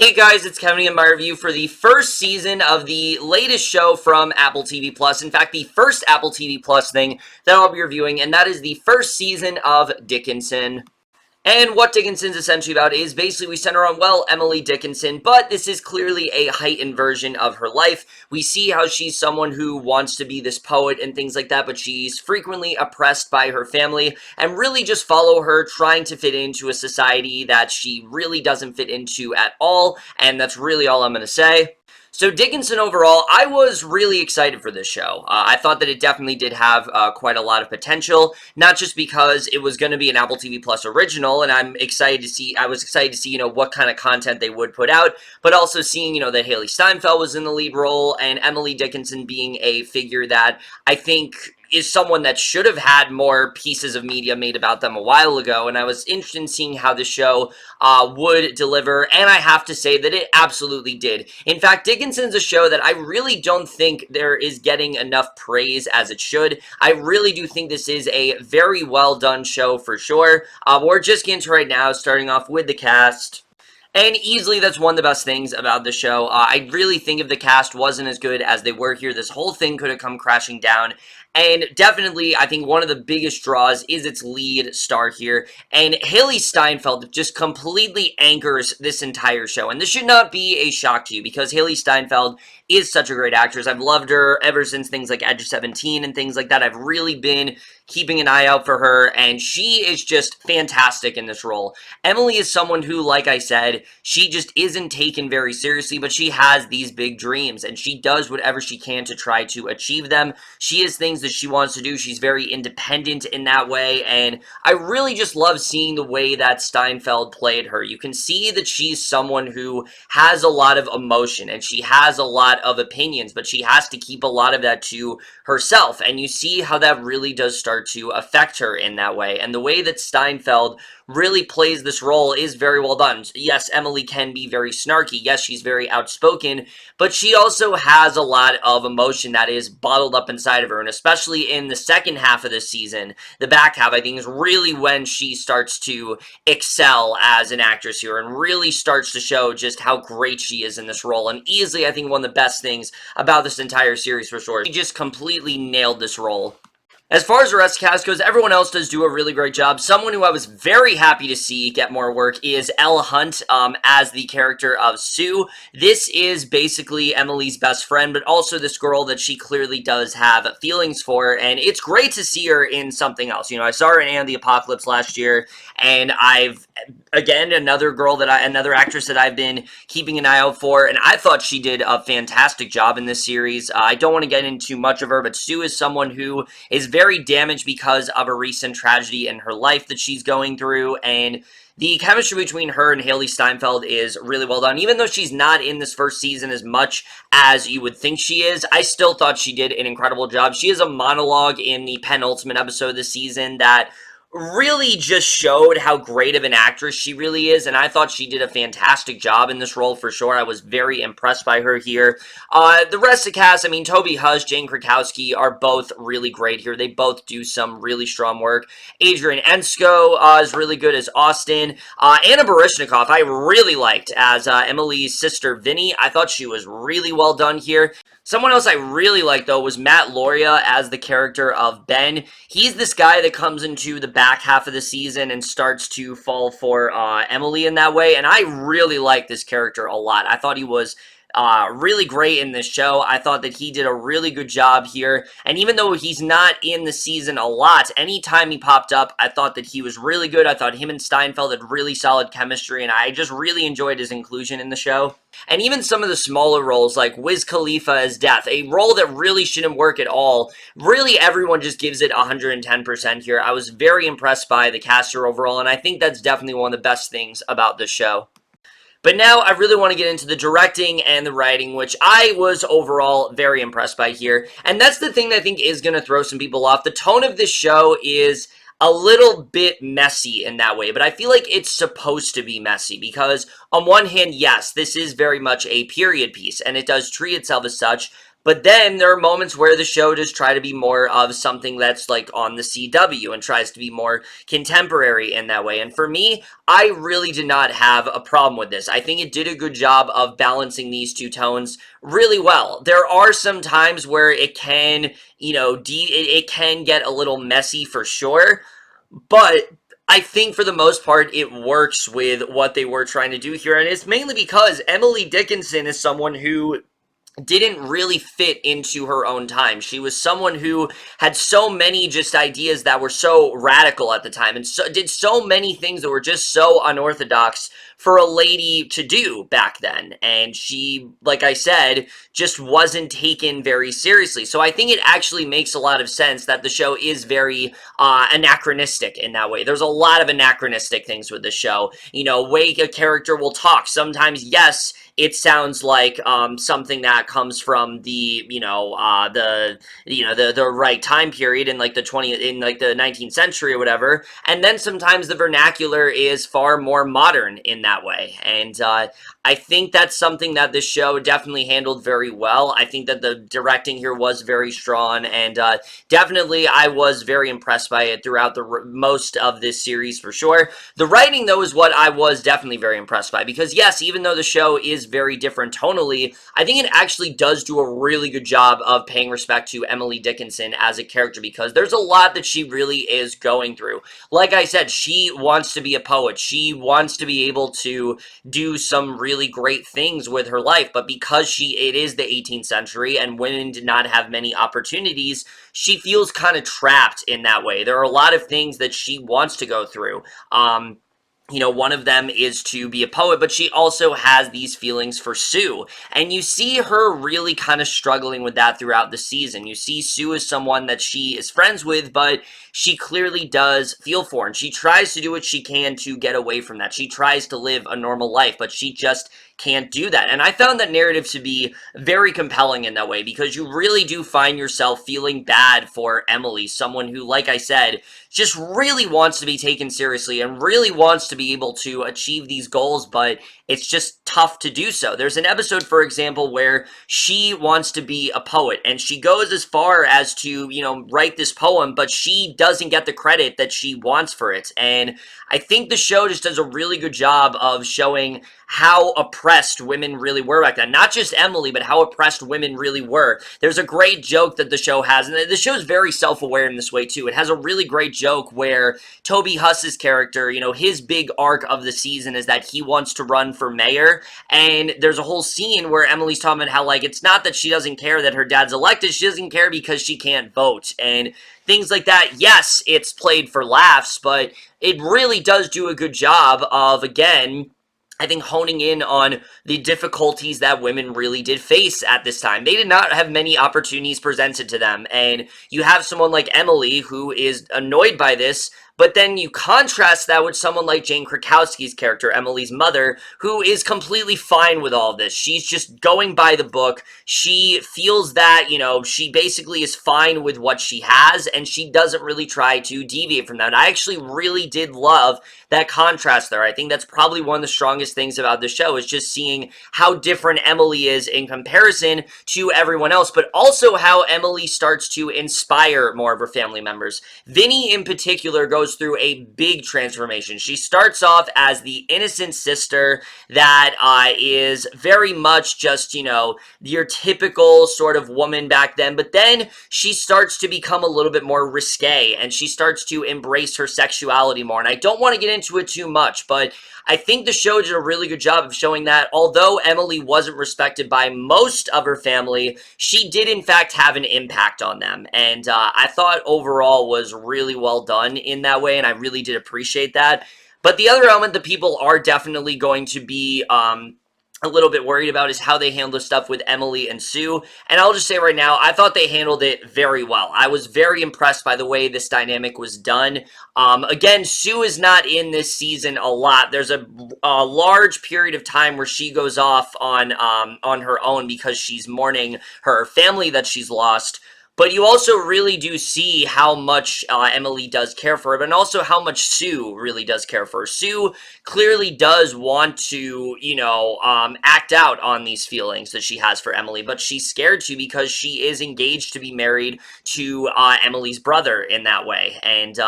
Hey guys, it's Kevin in my review for the first season of the latest show from Apple TV Plus. In fact, the first Apple TV Plus thing that I'll be reviewing, and that is the first season of Dickinson. And what Dickinson's essentially about is basically we center on, well, Emily Dickinson, but this is clearly a heightened version of her life. We see how she's someone who wants to be this poet and things like that, but she's frequently oppressed by her family, and really just follow her trying to fit into a society that she really doesn't fit into at all, and that's really all I'm going to say. So Dickinson overall, I was really excited for this show. I thought that it definitely did have quite a lot of potential, not just because it was going to be an Apple TV Plus original, and I was excited to see, what kind of content they would put out, but also seeing, that Hailee Steinfeld was in the lead role, and Emily Dickinson being a figure that I think is someone that should have had more pieces of media made about them a while ago, and I was interested in seeing how the show would deliver, and I have to say that it absolutely did. In fact, Dickinson's a show that I really don't think there is getting enough praise as it should. I really do think this is a very well done show for sure. We're just getting to right now, starting off with the cast. And easily, that's one of the best things about the show. I really think if the cast wasn't as good as they were here, this whole thing could have come crashing down. And definitely, I think one of the biggest draws is its lead star here. And Hailee Steinfeld just completely anchors this entire show. And this should not be a shock to you, because Hailee Steinfeld is such a great actress. I've loved her ever since things like Edge of 17 and things like that. I've really been keeping an eye out for her, and she is just fantastic in this role. Emily is someone who, like I said, she just isn't taken very seriously, but she has these big dreams, and she does whatever she can to try to achieve them. She has things that she wants to do. She's very independent in that way, and I really just love seeing the way that Steinfeld played her. You can see that she's someone who has a lot of emotion, and she has a lot of opinions, but she has to keep a lot of that to herself, and you see how that really does start to affect her in that way. And the way that Steinfeld really plays this role is very well done. Yes, Emily can be very snarky. Yes, she's very outspoken, but she also has a lot of emotion that is bottled up inside of her, and especially in the second half of this season, the back half, I think, is really when she starts to excel as an actress here and really starts to show just how great she is in this role. And easily, I think, one of the best things about this entire series for sure, she just completely nailed this role. As far as the rest of the cast goes, everyone else does do a really great job. Someone who I was very happy to see get more work is Elle Hunt as the character of Sue. This is basically Emily's best friend, but also this girl that she clearly does have feelings for, and it's great to see her in something else. I saw her in Anne the Apocalypse last year, and again, another actress that I've been keeping an eye out for, and I thought she did a fantastic job in this series. I don't want to get into much of her, but Sue is someone who is very damaged because of a recent tragedy in her life that she's going through, and the chemistry between her and Hailee Steinfeld is really well done. Even though she's not in this first season as much as you would think she is, I still thought she did an incredible job. She has a monologue in the penultimate episode of the season that really just showed how great of an actress she really is, and I thought she did a fantastic job in this role for sure. I was very impressed by her here. The rest of the cast, Toby, Huss, Jane Krakowski are both really great here. They both do some really strong work. Adrian Enscoe is really good as Austin. Anna Baryshnikov, I really liked as Emily's sister, Vinny. I thought she was really well done here. Someone else I really liked, though, was Matt Loria as the character of Ben. He's this guy that comes into the back half of the season and starts to fall for Emily in that way, and I really like this character a lot. I thought he was really great in this show. I thought that he did a really good job here, and even though he's not in the season a lot, anytime he popped up, I thought that he was really good. I thought him and Steinfeld had really solid chemistry, and I just really enjoyed his inclusion in the show. And even some of the smaller roles, like Wiz Khalifa as Death, a role that really shouldn't work at all, really everyone just gives it 110% here. I was very impressed by the caster overall, and I think that's definitely one of the best things about this show. But now I really want to get into the directing and the writing, which I was overall very impressed by here. And that's the thing that I think is going to throw some people off. The tone of this show is a little bit messy in that way, but I feel like it's supposed to be messy because on one hand, yes, this is very much a period piece, and it does treat itself as such, But then there are moments where the show does try to be more of something that's like on the CW and tries to be more contemporary in that way. And for me, I really did not have a problem with this. I think it did a good job of balancing these two tones really well. There are some times where it can, it can get a little messy for sure, but I think for the most part, it works with what they were trying to do here. And it's mainly because Emily Dickinson is someone who didn't really fit into her own time. She was someone who had so many just ideas that were so radical at the time and did so many things that were just so unorthodox for a lady to do back then. And she, like I said, just wasn't taken very seriously. So I think it actually makes a lot of sense that the show is very anachronistic in that way. There's a lot of anachronistic things with the show. Way a character will talk. Sometimes, yes, it sounds like something that comes from the right time period in like the 19th century or whatever, and then sometimes the vernacular is far more modern in that way. And I think that's something that this show definitely handled very well. I think that the directing here was very strong, and definitely I was very impressed by it throughout the most of this series for sure. The writing, though, is what I was definitely very impressed by, because yes, even though the show is very different tonally, I think it actually does do a really good job of paying respect to Emily Dickinson as a character, because there's a lot that she really is going through. Like I said, she wants to be a poet. She wants to be able to do some really great things with her life, but because it is the 18th century and women did not have many opportunities, she feels kind of trapped in that way. There are a lot of things that she wants to go through. One of them is to be a poet, but she also has these feelings for Sue. And you see her really kind of struggling with that throughout the season. You see Sue as someone that she is friends with, but she clearly does feel for, and she tries to do what she can to get away from that. She tries to live a normal life, but she just can't do that. And I found that narrative to be very compelling in that way, because you really do find yourself feeling bad for Emily, someone who, like I said, just really wants to be taken seriously and really wants to be able to achieve these goals, but it's just tough to do so. There's an episode, for example, where she wants to be a poet, and she goes as far as to, write this poem, but she doesn't get the credit that she wants for it. And I think the show just does a really good job of showing how oppressed women really were back then. Not just Emily, but how oppressed women really were. There's a great joke that the show has, and the show's very self-aware in this way too. It has a really great joke where Toby Huss's character, his big arc of the season is that he wants to run for mayor, and there's a whole scene where Emily's talking about how, like, it's not that she doesn't care that her dad's elected, she doesn't care because she can't vote, and things like that. Yes, it's played for laughs, but it really does do a good job of, again, I think, honing in on the difficulties that women really did face at this time. They did not have many opportunities presented to them, and you have someone like Emily who is annoyed by this, but then you contrast that with someone like Jane Krakowski's character, Emily's mother, who is completely fine with all this. She's just going by the book. She feels that, she basically is fine with what she has, and she doesn't really try to deviate from that. And I actually really did love that contrast there. I think that's probably one of the strongest things about the show, is just seeing how different Emily is in comparison to everyone else, but also how Emily starts to inspire more of her family members. Vinny, in particular, goes through a big transformation. She starts off as the innocent sister that is very much just, your typical sort of woman back then, but then she starts to become a little bit more risque, and she starts to embrace her sexuality more. And I don't want to get into it too much, but I think the show did a really good job of showing that although Emily wasn't respected by most of her family, she did in fact have an impact on them. And I thought overall was really well done in that way, and I really did appreciate that. But the other element that people are definitely going to be a little bit worried about is how they handle the stuff with Emily and Sue. And I'll just say right now, I thought they handled it very well. I was very impressed by the way this dynamic was done. Again, Sue is not in this season a lot. There's a large period of time where she goes off on her own because she's mourning her family that she's lost. but you also really do see how much Emily does care for her, but also how much Sue really does care for her. Sue clearly does want to, act out on these feelings that she has for Emily, but she's scared to because she is engaged to be married to Emily's brother in that way. And,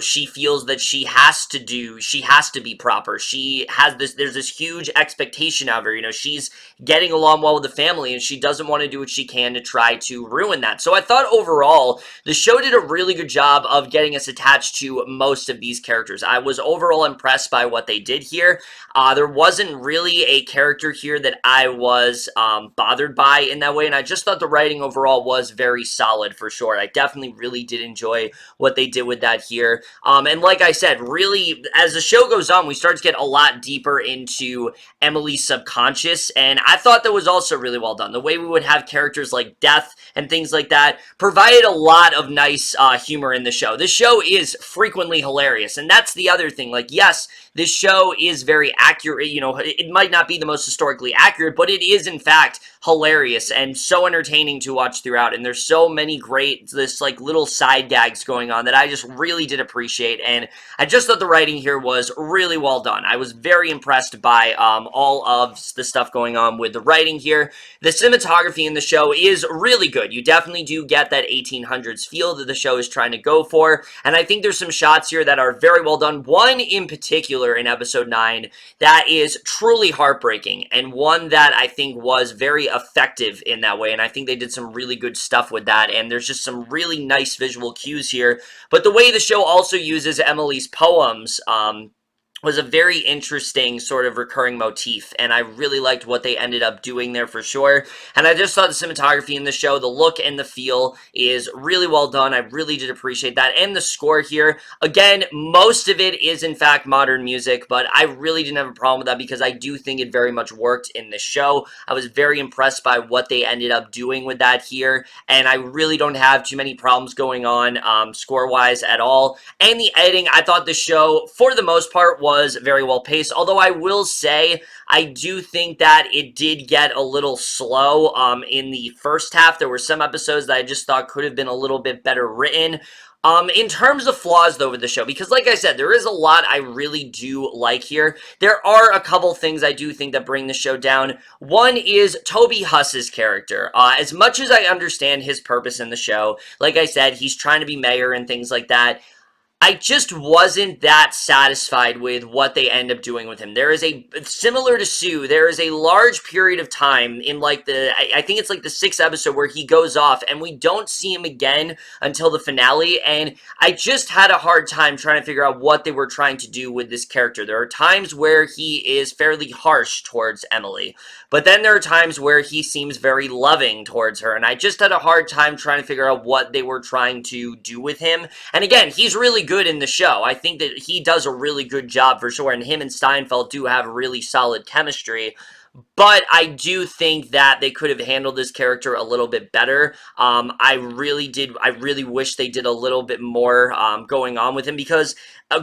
she feels that she has to be proper. There's this huge expectation of her. She's getting along well with the family, and she doesn't want to do what she can to try to ruin that. So I thought overall, the show did a really good job of getting us attached to most of these characters. I was overall impressed by what they did here. There wasn't really a character here that I was bothered by in that way, and I just thought the writing overall was very solid for sure. I definitely really did enjoy what they did with that here. And like I said, really, as the show goes on, we start to get a lot deeper into Emily's subconscious, and I thought that was also really well done. The way we would have characters like Death and things like that provided a lot of nice humor in the show. This show is frequently hilarious, and that's the other thing. Like, yes, this show is very accurate. It might not be the most historically accurate, but it is, in fact, hilarious and so entertaining to watch throughout. And there's so many great, little side gags going on that I just really did appreciate. And I just thought the writing here was really well done. I was very impressed by all of the stuff going on with the writing here. The cinematography in the show is really good. You definitely do get that 1800s feel that the show is trying to go for. And I think there's some shots here that are very well done. One in particular in episode 9 that is truly heartbreaking, and one that I think was very effective in that way. And I think they did some really good stuff with that. And there's just some really nice visual cues here. But the way the show also uses Emily's poems, was a very interesting sort of recurring motif, and I really liked what they ended up doing there for sure. And I just thought the cinematography in the show, the look and the feel is really well done. I really did appreciate that. And the score here, again, most of it is in fact modern music, but I really didn't have a problem with that because I do think it very much worked in the show. I was very impressed by what they ended up doing with that here, and I really don't have too many problems going on score-wise at all. And the editing, I thought the show, for the most part, was very well paced, although I will say I do think that it did get a little slow in the first half. There were some episodes that I just thought could have been a little bit better written. In terms of flaws, though, with the show, because like I said, there is a lot I really do like here. There are a couple things I do think that bring the show down. One is Toby Huss's character. As much as I understand his purpose in the show, like I said, he's trying to be mayor and things like that, I just wasn't that satisfied with what they end up doing with him. There is similar to Sue, there is a large period of time in I think it's like the 6th episode where he goes off and we don't see him again until the finale, and I just had a hard time trying to figure out what they were trying to do with this character. There are times where he is fairly harsh towards Emily, but then there are times where he seems very loving towards her, and I just had a hard time trying to figure out what they were trying to do with him. And again, he's really good in the show. I think that he does a really good job for sure, and him and Steinfeld do have really solid chemistry. But I do think that they could have handled this character a little bit better. I really wish they did a little bit more going on with him, because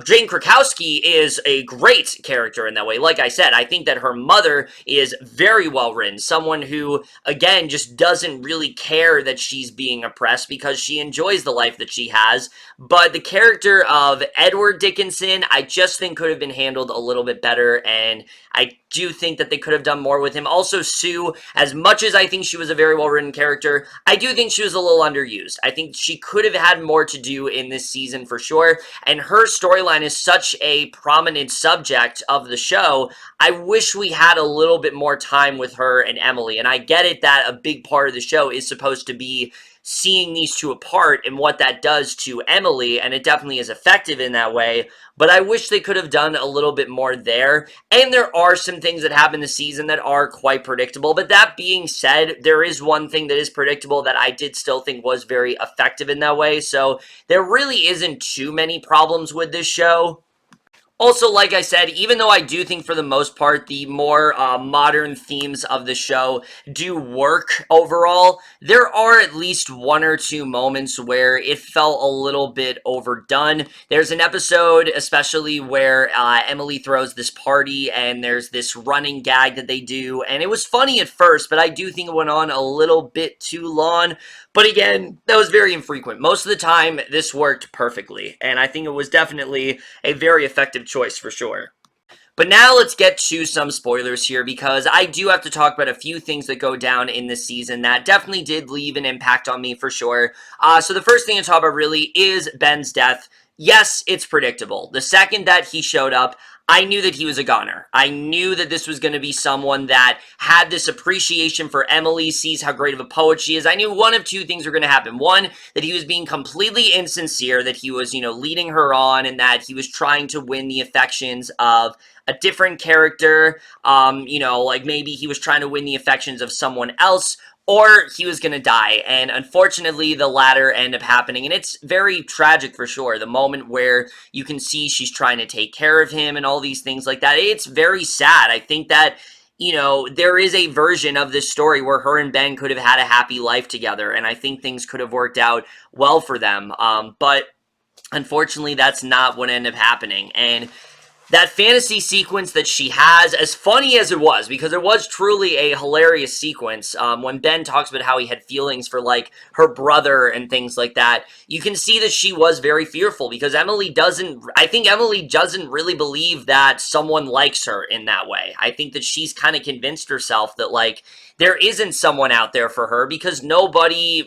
Jane Krakowski is a great character in that way. Like I said, I think that her mother is very well written. Someone who, again, just doesn't really care that she's being oppressed because she enjoys the life that she has. But the character of Edward Dickinson, I just think could have been handled a little bit better, and I do think that they could have done more with him. Also, Sue, as much as I think she was a very well-written character, I do think she was a little underused. I think she could have had more to do in this season for sure, and her storyline is such a prominent subject of the show. I wish we had a little bit more time with her and Emily, and I get it that a big part of the show is supposed to be seeing these two apart and what that does to Emily, and it definitely is effective in that way, but I wish they could have done a little bit more there. And there are some things that happen this season that are quite predictable, but that being said, there is one thing that is predictable that I did still think was very effective in that way, so there really isn't too many problems with this show. Also, like I said, even though I do think for the most part the more modern themes of the show do work overall, there are at least one or two moments where it felt a little bit overdone. There's an episode especially where Emily throws this party and there's this running gag that they do, and it was funny at first, but I do think it went on a little bit too long. But again, that was very infrequent. Most of the time, this worked perfectly, and I think it was definitely a very effective choice for sure. But now let's get to some spoilers here, because I do have to talk about a few things that go down in this season that definitely did leave an impact on me for sure. So the first thing to talk about really is Ben's death. Yes, it's predictable. The second that he showed up, I knew that he was a goner. I knew that this was going to be someone that had this appreciation for Emily, sees how great of a poet she is. I knew one of two things were going to happen. One, that he was being completely insincere, that he was, leading her on, and that he was trying to win the affections of a different character. Like maybe he was trying to win the affections of someone else, or he was going to die. And unfortunately, the latter ended up happening. And it's very tragic for sure. The moment where you can see she's trying to take care of him and all these things like that. It's very sad. I think that, there is a version of this story where her and Ben could have had a happy life together. And I think things could have worked out well for them. But unfortunately, that's not what ended up happening. And that fantasy sequence that she has, as funny as it was, because it was truly a hilarious sequence, when Ben talks about how he had feelings for, like, her brother and things like that, you can see that she was very fearful, because I think Emily doesn't really believe that someone likes her in that way. I think that she's kind of convinced herself that, like, there isn't someone out there for her, because nobody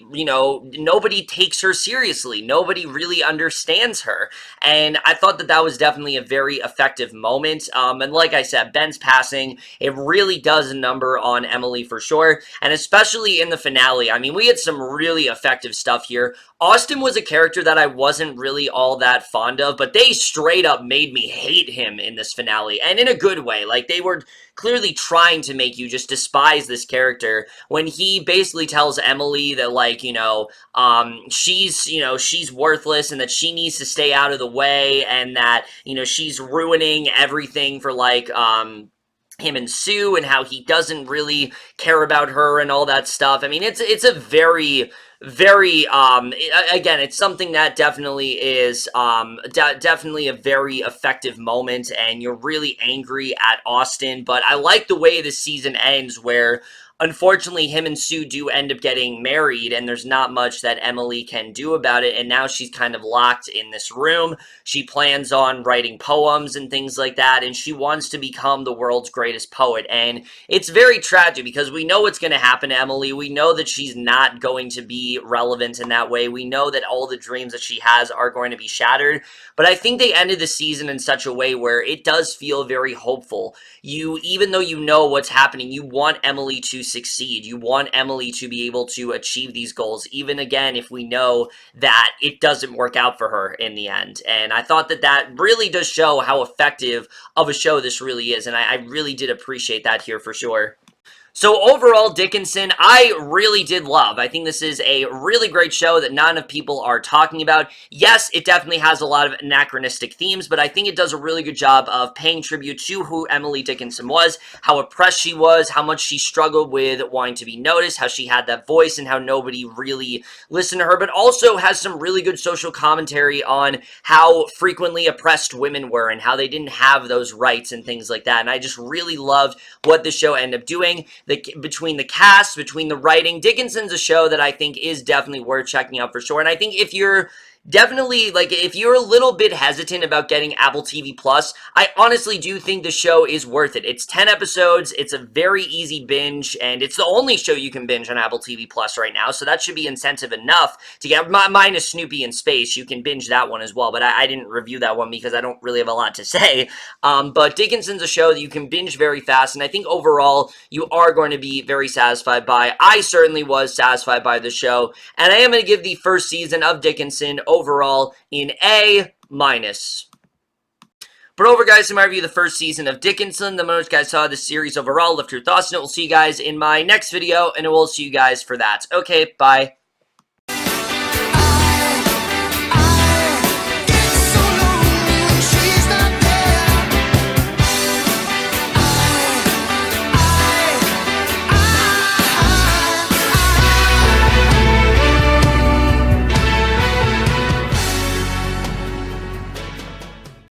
takes her seriously. Nobody really understands her. And I thought that that was definitely a very effective moment. And like I said, Ben's passing, it really does a number on Emily for sure. And especially in the finale. I mean, we had some really effective stuff here. Austin was a character that I wasn't really all that fond of, but they straight up made me hate him in this finale, and in a good way. Like, they were clearly trying to make you just despise this character when he basically tells Emily that, like, she's worthless and that she needs to stay out of the way, and that, she's ruining everything for, like, him and Sue, and how he doesn't really care about her and all that stuff. I mean, it's a very, very, again, it's something that definitely is, definitely a very effective moment, and you're really angry at Austin. But I like the way this season ends, where unfortunately, him and Sue do end up getting married, and there's not much that Emily can do about it, and now she's kind of locked in this room. She plans on writing poems and things like that, and she wants to become the world's greatest poet, and it's very tragic, because we know what's going to happen to Emily. We know that she's not going to be relevant in that way. We know that all the dreams that she has are going to be shattered, but I think they ended the season in such a way where it does feel very hopeful. Even though you know what's happening, you want Emily to succeed. You want Emily to be able to achieve these goals, even again if we know that it doesn't work out for her in the end. And I thought that that really does show how effective of a show this really is, and I really did appreciate that here for sure. So overall, Dickinson, I really did love. I think this is a really great show that not enough people are talking about. Yes, it definitely has a lot of anachronistic themes, but I think it does a really good job of paying tribute to who Emily Dickinson was, how oppressed she was, how much she struggled with wanting to be noticed, how she had that voice, and how nobody really listened to her, but also has some really good social commentary on how frequently oppressed women were and how they didn't have those rights and things like that. And I just really loved what the show ended up doing. Between the cast, between the writing, Dickinson's a show that I think is definitely worth checking out for sure. And I think if you're definitely, like, if you're a little bit hesitant about getting Apple TV Plus, I honestly do think the show is worth it. It's 10 episodes, it's a very easy binge, and it's the only show you can binge on Apple TV Plus right now, so that should be incentive enough to get, minus Snoopy in Space, you can binge that one as well, but I didn't review that one because I don't really have a lot to say. But Dickinson's a show that you can binge very fast, and I think overall, you are going to be very satisfied by. I certainly was satisfied by the show, and I am going to give the first season of Dickinson overall in A-. But over, guys, to my review of the first season of Dickinson. The most guys saw the series overall. Left your thoughts, and we'll see you guys in my next video, and we'll see you guys for that. Okay, bye.